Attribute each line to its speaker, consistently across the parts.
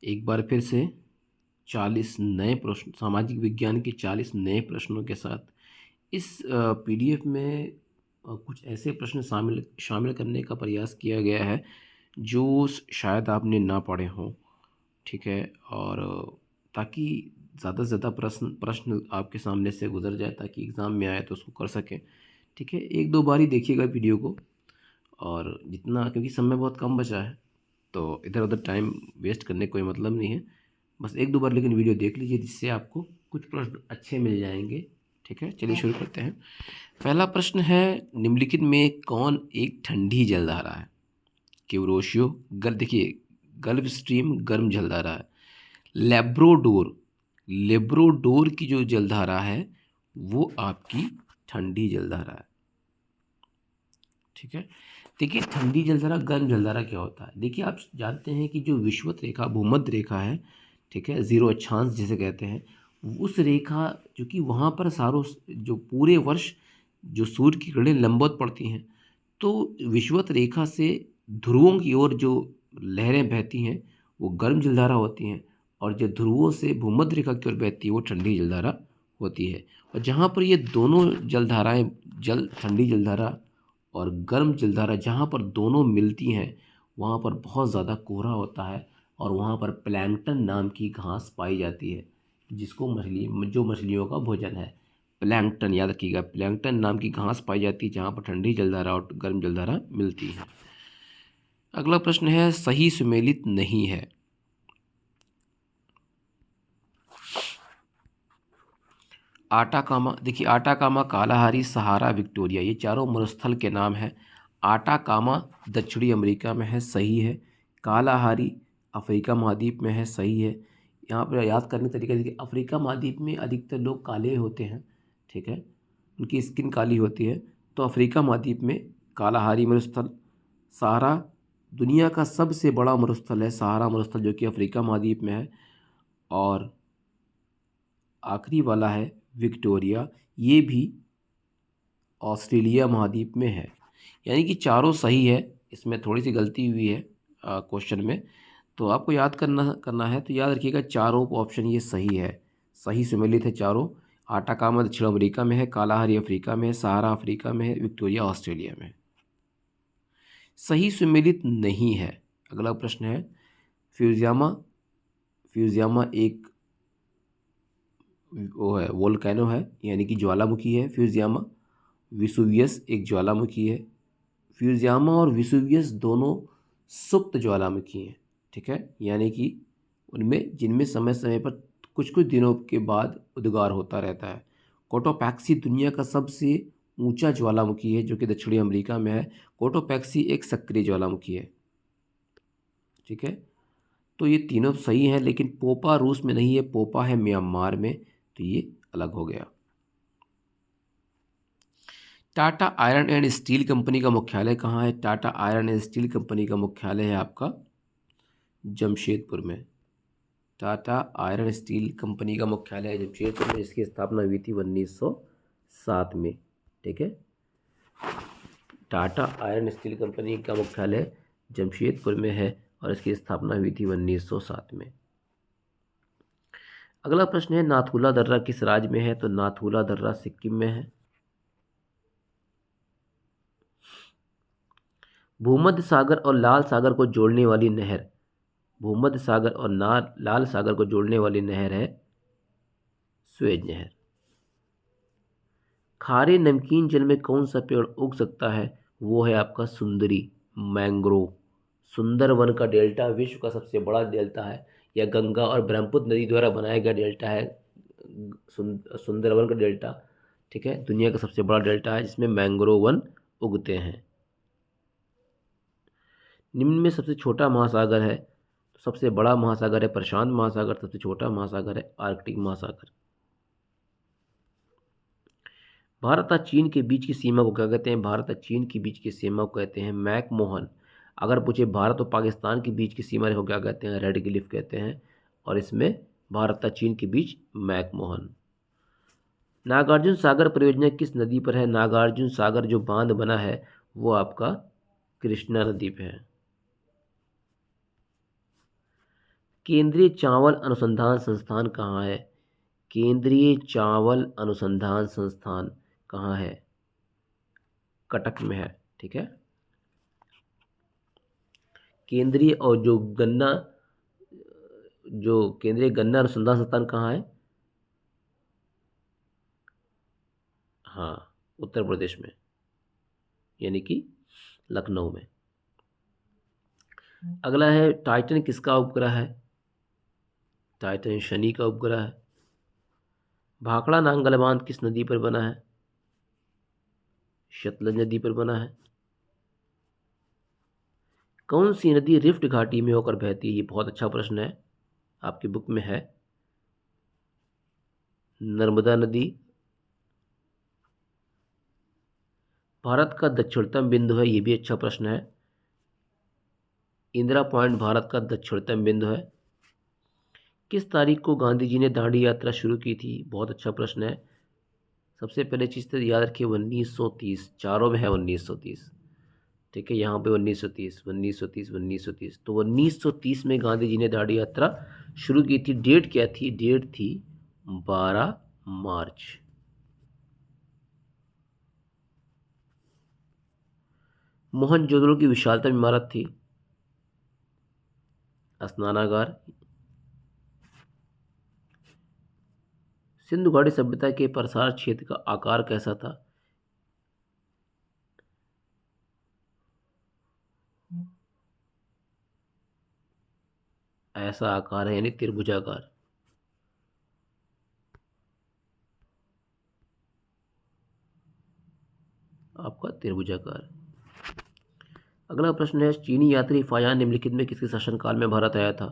Speaker 1: एक बार फिर से 40 नए प्रश्न, सामाजिक विज्ञान के 40 नए प्रश्नों के साथ इस पीडीएफ में कुछ ऐसे प्रश्न शामिल शामिल करने का प्रयास किया गया है जो शायद आपने ना पढ़े हों। ठीक है। और ताकि ज़्यादा से ज़्यादा प्रश्न प्रश्न आपके सामने से गुजर जाए, ताकि एग्ज़ाम में आए तो उसको कर सकें। ठीक है, एक दो बार ही देखिएगा वीडियो को, और जितना, क्योंकि समय बहुत कम बचा है तो इधर उधर टाइम वेस्ट करने का कोई मतलब नहीं है। बस एक दो बार लेकिन वीडियो देख लीजिए, जिससे आपको कुछ प्रश्न अच्छे मिल जाएंगे। ठीक है, चलिए शुरू करते हैं। पहला प्रश्न है, निम्नलिखित में कौन एक ठंडी जलधारा है? क्यूरोशियो, देखिए, गल्फ स्ट्रीम गर्म जलधारा है। लेब्रोडोर, लेब्रोडोर की जो जलधारा है वो आपकी ठंडी जलधारा है। ठीक है। देखिए, ठंडी जलधारा, गर्म जलधारा क्या होता है? देखिए, आप जानते हैं कि जो विषुवत रेखा, भूमध्य रेखा है, ठीक है, जीरो अक्षांश जिसे कहते हैं, उस रेखा, जो कि वहाँ पर सारों, जो पूरे वर्ष जो सूर्य की किरणें लंबवत पड़ती हैं, तो विषुवत रेखा से ध्रुवों की ओर जो लहरें बहती हैं वो गर्म जलधारा होती हैं, और जो ध्रुवों से भूमध्य रेखा की ओर बहती है वो ठंडी जलधारा होती है। और जहाँ पर ये दोनों जलधाराएं, ठंडी जलधारा और गर्म जलधारा, जहाँ पर दोनों मिलती हैं वहाँ पर बहुत ज़्यादा कोहरा होता है, और वहाँ पर प्लैंकटन नाम की घास पाई जाती है, जिसको जो मछलियों का भोजन है। प्लैंकटन, याद रखिएगा, प्लैंकटन नाम की घास पाई जाती है जहाँ पर ठंडी जलधारा और गर्म जलधारा मिलती है। अगला प्रश्न है, सही सुमेलित नहीं है। आटाकामा, देखिए, आटाकामा, कालाहारी, सहारा, विक्टोरिया, ये चारों मरुस्थल के नाम हैं। आटाकामा दक्षिणी अमेरिका में है, सही है। कालाहारी अफ्रीका महाद्वीप में है, सही है। यहाँ पर याद करने का तरीका देखिए, अफ्रीका महाद्वीप में अधिकतर लोग काले होते हैं, ठीक है, उनकी स्किन काली होती है, तो अफ्रीका महाद्वीप में कालाहारी मरुस्थल। सहारा दुनिया का सबसे बड़ा मरुस्थल है, सहारा मरुस्थल, जो कि अफ्रीका महाद्वीप में है। और आखिरी वाला है विक्टोरिया, ये भी ऑस्ट्रेलिया महाद्वीप में है। यानी कि चारों सही है, इसमें थोड़ी सी गलती हुई है क्वेश्चन में, तो आपको याद करना करना है, तो याद रखिएगा चारों ऑप्शन ये सही है, सही सुमेलित है चारों। आटाकामा दक्षिण अमेरिका में है, कालाहारी अफ्रीका में है, सहारा अफ्रीका में है, विक्टोरिया ऑस्ट्रेलिया में है। सही सुमेलित नहीं है। अगला प्रश्न है, फ्यूजियामा, फ्यूजियामा एक वो है, वोल्केनो है, यानी कि ज्वालामुखी है फ्यूजियामा। विसुवियस एक ज्वालामुखी है। फ्यूजियामा और विसुवियस दोनों सुप्त ज्वालामुखी हैं, ठीक है, यानी कि उनमें, जिनमें समय समय पर कुछ कुछ दिनों के बाद उद्गार होता रहता है। कोटोपैक्सी दुनिया का सबसे ऊंचा ज्वालामुखी है, जो कि दक्षिणी अमेरिका में है। कोटोपैक्सी एक सक्रिय ज्वालामुखी है, ठीक है। तो ये तीनों सही हैं, लेकिन पोपा रूस में नहीं है, पोपा है म्यांमार में, तो ये अलग हो गया। Tata iron and steel company का मुख्यालय कहाँ है? Tata iron and steel company का मुख्यालय है आपका जमशेदपुर में। टाटा आयरन स्टील कंपनी का मुख्यालय है जमशेदपुर में, जिसकी स्थापना हुई थी 1907 में, ठीक है। टाटा आयरन स्टील कंपनी का मुख्यालय जमशेदपुर में है, और इसकी स्थापना हुई थी 1907 में। अगला प्रश्न है, नाथुला दर्रा किस राज्य में है? तो नाथुला दर्रा सिक्किम में है। भूमध्य सागर और लाल सागर को जोड़ने वाली नहर, भूमध्य सागर और लाल सागर को जोड़ने वाली नहर है स्वेज नहर। खारे नमकीन जल में कौन सा पेड़ उग सकता है? वो है आपका सुंदरी, मैंग्रोव। सुंदरवन का डेल्टा विश्व का सबसे बड़ा डेल्टा है, या गंगा और ब्रह्मपुत्र नदी द्वारा बनाया गया डेल्टा है सुंदरवन का डेल्टा, ठीक है, दुनिया का सबसे बड़ा डेल्टा है, जिसमें मैंग्रोव वन उगते हैं। निम्न में सबसे छोटा महासागर है? तो सबसे बड़ा महासागर है प्रशांत महासागर, सबसे छोटा महासागर है आर्कटिक महासागर। भारत और चीन के बीच की सीमा को क्या कहते हैं? भारत और चीन के बीच की सीमा को कहते हैं मैकमोहन। अगर पूछे भारत और पाकिस्तान के बीच की सीमा रेखा को क्या कहते हैं? रेड क्लिफ कहते हैं, और इसमें भारत और चीन के बीच मैकमोहन। नागार्जुन सागर परियोजना किस नदी पर है? नागार्जुन सागर जो बांध बना है वो आपका कृष्णा नदी पे है। केंद्रीय चावल अनुसंधान संस्थान कहाँ है? केंद्रीय चावल अनुसंधान संस्थान कहाँ है? कटक में है। ठीक है। केंद्रीय और जो केंद्रीय गन्ना अनुसंधान संस्थान कहाँ है? हाँ, उत्तर प्रदेश में, यानी कि लखनऊ में। अगला है, टाइटन किसका उपग्रह है? टाइटन शनि का उपग्रह है। भाखड़ा नांगल बांध किस नदी पर बना है? सतलज नदी पर बना है। कौन सी नदी रिफ्ट घाटी में होकर बहती है? ये बहुत अच्छा प्रश्न है, आपकी बुक में है। नर्मदा नदी। भारत का दक्षिणतम बिंदु है, ये भी अच्छा प्रश्न है। इंदिरा पॉइंट भारत का दक्षिणतम बिंदु है। किस तारीख को गांधी जी ने दांडी यात्रा शुरू की थी? बहुत अच्छा प्रश्न है। सबसे पहले चीज़ तो याद रखिए 1930, चारों में है 1930। ठीक है, यहाँ पे 1930, 1930, 1930, तो 1930 में गांधी जी ने दांडी यात्रा शुरू की थी। डेट क्या थी? डेट थी 12 मार्च। मोहनजोदड़ो की विशालतम इमारत थी? स्नानागार। सिंधु घाटी सभ्यता के प्रसार क्षेत्र का आकार कैसा था? ऐसा आकार है, यानी त्रिभुजाकार। आपका त्रिभुजाकार। अगला प्रश्न है, चीनी यात्री फाहियान निम्नलिखित में किसके शासनकाल में भारत आया था?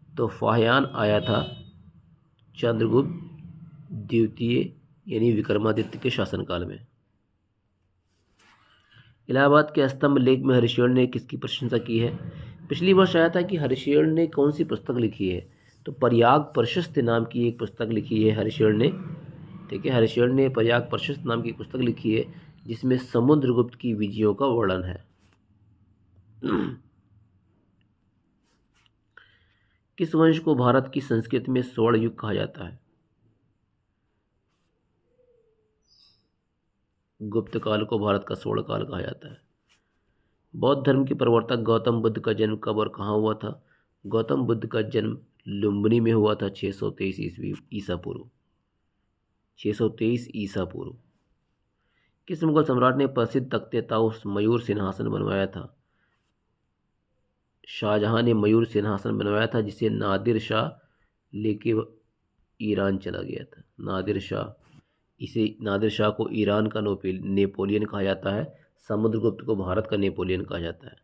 Speaker 1: तो फाहियान आया था चंद्रगुप्त द्वितीय यानी विक्रमादित्य के शासनकाल में। इलाहाबाद के स्तंभ लेख में हरिशेर ने किसकी प्रशंसा की है? पिछली वर्ष आया था कि हरिशेर ने कौन सी पुस्तक लिखी है? तो प्रयाग प्रशस्त नाम की एक पुस्तक लिखी है हरिशेर ने। ठीक है, हरिशेर ने प्रयाग प्रशस्त नाम की पुस्तक लिखी है जिसमें समुद्रगुप्त की विजयों का वर्णन है। किस वंश को भारत की संस्कृति में स्वर्ण युग कहा जाता है? गुप्त काल को भारत का स्वर्ण काल कहा जाता है। बौद्ध धर्म के प्रवर्तक गौतम बुद्ध का जन्म कब और कहाँ हुआ था? गौतम बुद्ध का जन्म लुम्बिनी में हुआ था 623 ईस्वी ईसा पूर्व। 623 ईसा पूर्व। किस मुगल सम्राट ने प्रसिद्ध तख्ते ताउस मयूर सिंहासन बनवाया था? शाहजहां ने मयूर सिंहासन बनवाया था, जिसे नादिर शाह लेके ईरान चला गया था। नादिर शाह को ईरान का नेपोलियन कहा जाता है। समुद्रगुप्त को भारत का नेपोलियन कहा जाता है।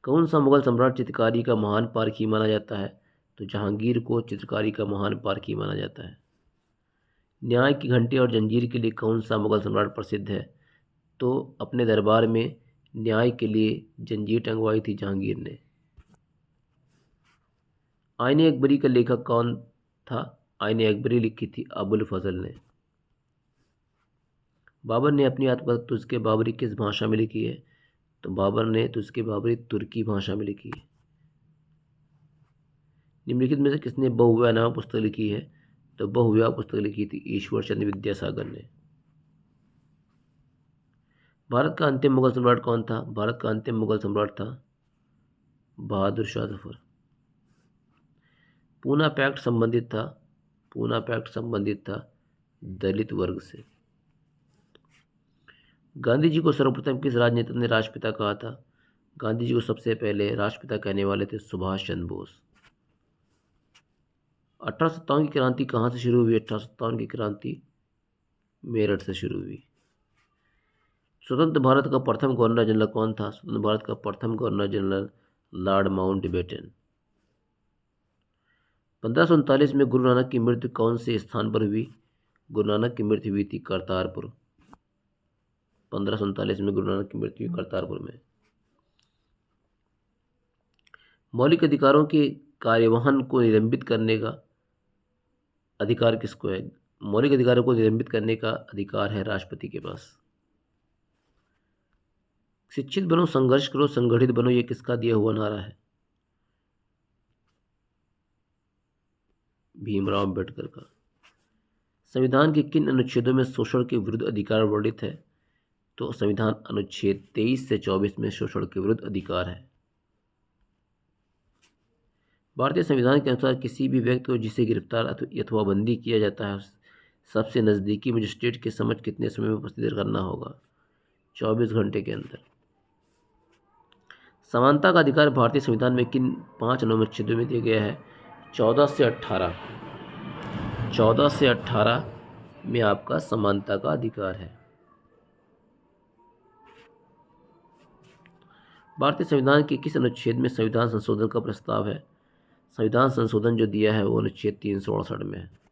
Speaker 1: कौन सा मुगल सम्राट चित्रकारी का महान पारखी माना जाता है? तो जहांगीर को चित्रकारी का महान पारखी माना जाता है। न्याय की घंटी और जंजीर के लिए कौन सा मुगल सम्राट प्रसिद्ध है? तो अपने दरबार में न्याय के लिए जंजीर टंगवाई थी जहांगीर ने। आईने अकबरी का लेखक कौन था? आईने अकबरी लिखी थी अबुल फजल ने। बाबर ने अपनी आत्मकथा तुज़्के बाबरी किस भाषा में लिखी है? तो बाबर ने तुज़्के बाबरी तुर्की भाषा में लिखी है। निम्नलिखित में से किसने बहुविवाह नामक पुस्तक लिखी है? तो बहुविवाह पुस्तक लिखी थी ईश्वर चंद्र विद्यासागर ने। भारत का अंतिम मुगल सम्राट कौन था? भारत का अंतिम मुगल सम्राट था बहादुर शाह जफर। पूना पैक्ट संबंधित था दलित वर्ग से। गांधी जी को सर्वप्रथम किस राजनेता ने राष्ट्रपिता कहा था? गांधी जी को सबसे पहले राष्ट्रपिता कहने वाले थे सुभाष चंद्र बोस। 1857 की क्रांति कहाँ से शुरू हुई? 1857 की क्रांति मेरठ से शुरू हुई। स्वतंत्र भारत का प्रथम गवर्नर जनरल कौन था? स्वतंत्र भारत का प्रथम गवर्नर जनरल लॉर्ड माउंटबेटन। 1539 में गुरु नानक की मृत्यु कौन से स्थान पर हुई? गुरु नानक की मृत्यु हुई थी करतारपुर। 1539 में गुरु नानक की मृत्यु हुई करतारपुर में। मौलिक अधिकारों के कार्यवाहन को निलंबित करने का अधिकार किसको है? मौलिक अधिकारों को निलंबित करने का अधिकार है राष्ट्रपति के पास। शिक्षित बनो, संघर्ष करो, संगठित बनो, ये किसका दिया हुआ नारा है? भीमराव अम्बेडकर का। संविधान के किन अनुच्छेदों में शोषण के विरुद्ध अधिकार वर्णित है? तो संविधान अनुच्छेद 23 से 24 में शोषण के विरुद्ध अधिकार है। भारतीय संविधान के अनुसार किसी भी व्यक्ति को जिसे गिरफ्तार अथवा बंदी किया जाता है सबसे नज़दीकी मजिस्ट्रेट के समक्ष कितने समय में उपस्थित करना होगा? 24 घंटे के अंदर। समानता का अधिकार भारतीय संविधान में किन 5 अनुच्छेदों में दिया गया है? 14 से 18। 14 से 18 में आपका समानता का अधिकार है। भारतीय संविधान के किस अनुच्छेद में संविधान संशोधन का प्रस्ताव है? संविधान संशोधन जो दिया है वो अनुच्छेद 368 में है।